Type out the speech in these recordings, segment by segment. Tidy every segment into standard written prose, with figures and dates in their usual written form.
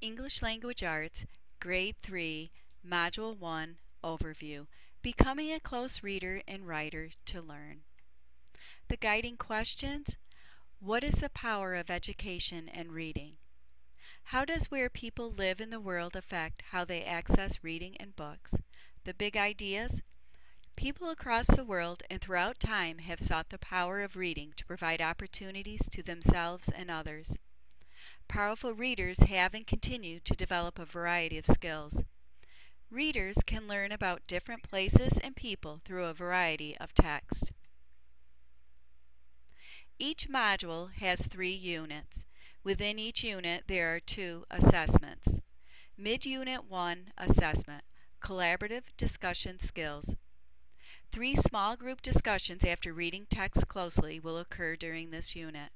English Language Arts, Grade 3, Module 1, Overview, Becoming a Close Reader and Writer to Learn. The guiding questions: what is the power of education and reading? How does where people live in the world affect how they access reading and books? The big ideas: people across the world and throughout time have sought the power of reading to provide opportunities to themselves and others. Powerful readers have and continue to develop a variety of skills. Readers can learn about different places and people through a variety of text. Each module has 3 units. Within each unit there are 2 assessments. Mid-Unit 1 Assessment, Collaborative Discussion Skills. 3 small group discussions after reading text closely will occur during this unit.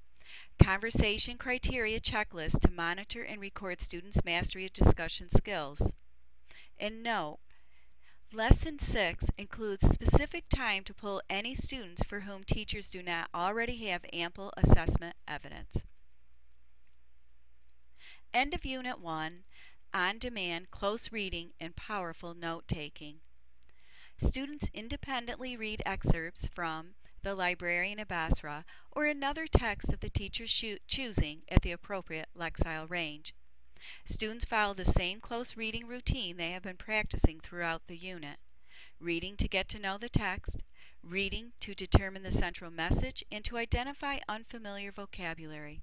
Conversation criteria checklist to monitor and record students' mastery of discussion skills. And note, Lesson 6 includes specific time to pull any students for whom teachers do not already have ample assessment evidence. End of Unit 1, On-Demand Close Reading and Powerful Note-Taking. Students independently read excerpts from The Librarian of Basra or another text of the teacher's choosing at the appropriate lexile range. Students follow the same close reading routine they have been practicing throughout the unit. Reading to get to know the text, reading to determine the central message and to identify unfamiliar vocabulary,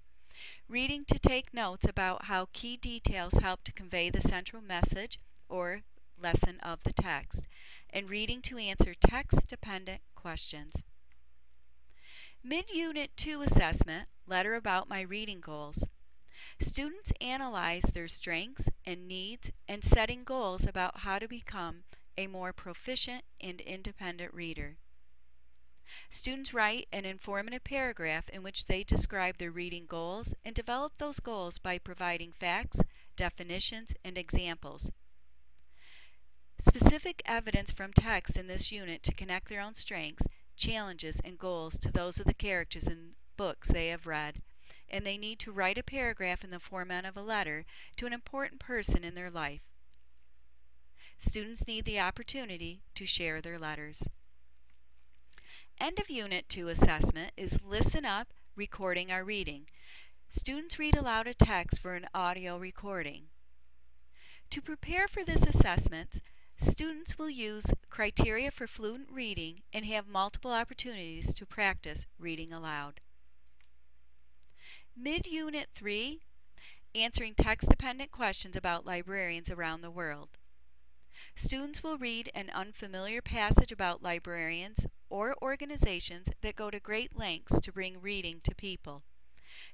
reading to take notes about how key details help to convey the central message or lesson of the text, and reading to answer text-dependent questions. Mid-Unit 2 Assessment, Letter About My Reading Goals. Students analyze their strengths and needs and setting goals about how to become a more proficient and independent reader. Students write an informative paragraph in which they describe their reading goals and develop those goals by providing facts, definitions, and examples. Specific evidence from text in this unit to connect their own strengths, challenges, and goals to those of the characters in books they have read, and they need to write a paragraph in the format of a letter to an important person in their life. Students need the opportunity to share their letters. End of Unit 2 Assessment is Listen Up, Recording Our Reading. Students read aloud a text for an audio recording. To prepare for this assessment, students will use criteria for fluent reading and have multiple opportunities to practice reading aloud. Mid-Unit 3, Answering Text-Dependent Questions about Librarians Around the World. Students will read an unfamiliar passage about librarians or organizations that go to great lengths to bring reading to people.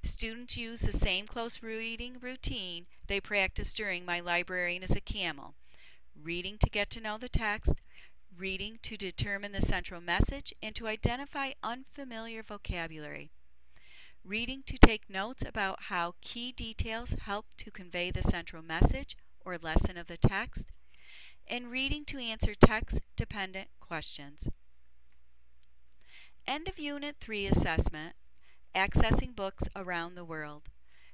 Students use the same close reading routine they practiced during My Librarian is a Camel. Reading to get to know the text, reading to determine the central message and to identify unfamiliar vocabulary. Reading to take notes about how key details help to convey the central message or lesson of the text, and reading to answer text-dependent questions. End of Unit 3 Assessment, Accessing Books Around the World.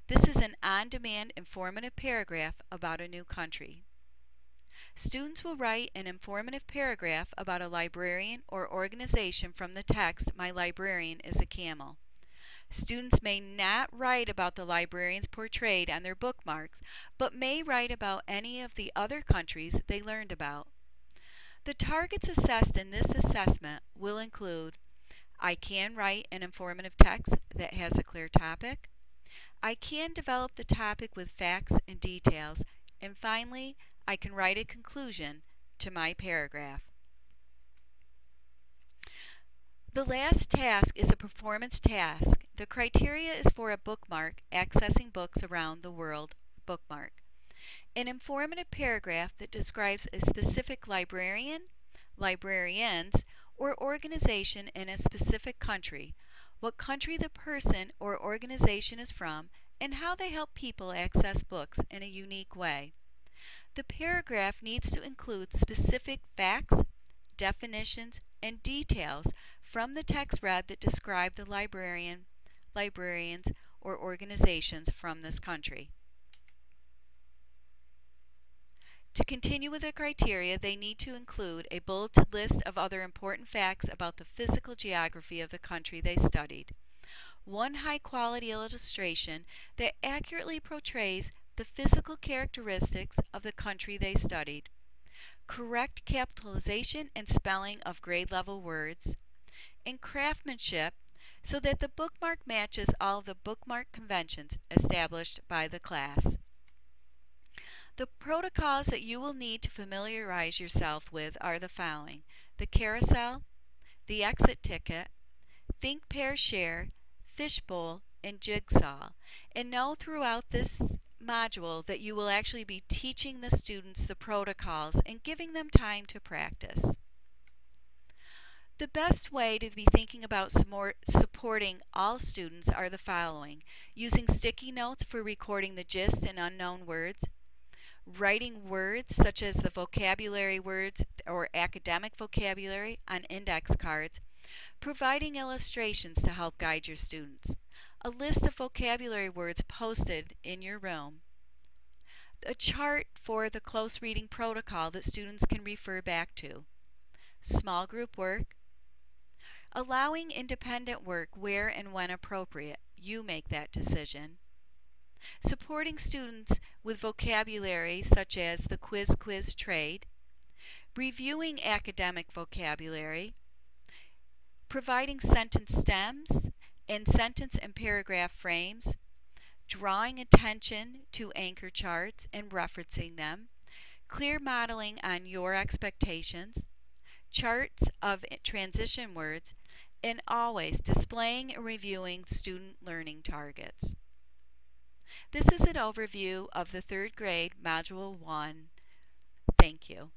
This is an on-demand informative paragraph about a new country. Students will write an informative paragraph about a librarian or organization from the text My Librarian is a Camel. Students may not write about the librarians portrayed on their bookmarks, but may write about any of the other countries they learned about. The targets assessed in this assessment will include: I can write an informative text that has a clear topic, I can develop the topic with facts and details, and finally, I can write a conclusion to my paragraph. The last task is a performance task. The criteria is for a bookmark, Accessing Books Around the World bookmark. An informative paragraph that describes a specific librarian, librarians, or organization in a specific country, what country the person or organization is from, and how they help people access books in a unique way. The paragraph needs to include specific facts, definitions, and details from the text read that describe the librarian, librarians, or organizations from this country. To continue with the criteria, they need to include a bulleted list of other important facts about the physical geography of the country they studied, one high-quality illustration that accurately portrays the physical characteristics of the country they studied, correct capitalization and spelling of grade-level words, and craftsmanship so that the bookmark matches all of the bookmark conventions established by the class. The protocols that you will need to familiarize yourself with are the following: the carousel, the exit ticket, think, pair, share, fishbowl, and jigsaw. And know throughout this module that you will actually be teaching the students the protocols and giving them time to practice. The best way to be thinking about supporting all students are the following: using sticky notes for recording the gist and unknown words, writing words such as the vocabulary words or academic vocabulary on index cards, providing illustrations to help guide your students, a list of vocabulary words posted in your room, a chart for the close reading protocol that students can refer back to, small group work, allowing independent work where and when appropriate. You make that decision. Supporting students with vocabulary such as the quiz trade, reviewing academic vocabulary, providing sentence stems and sentence and paragraph frames, drawing attention to anchor charts and referencing them, clear modeling on your expectations, charts of transition words, and always displaying and reviewing student learning targets. This is an overview of the third grade Module 1. Thank you.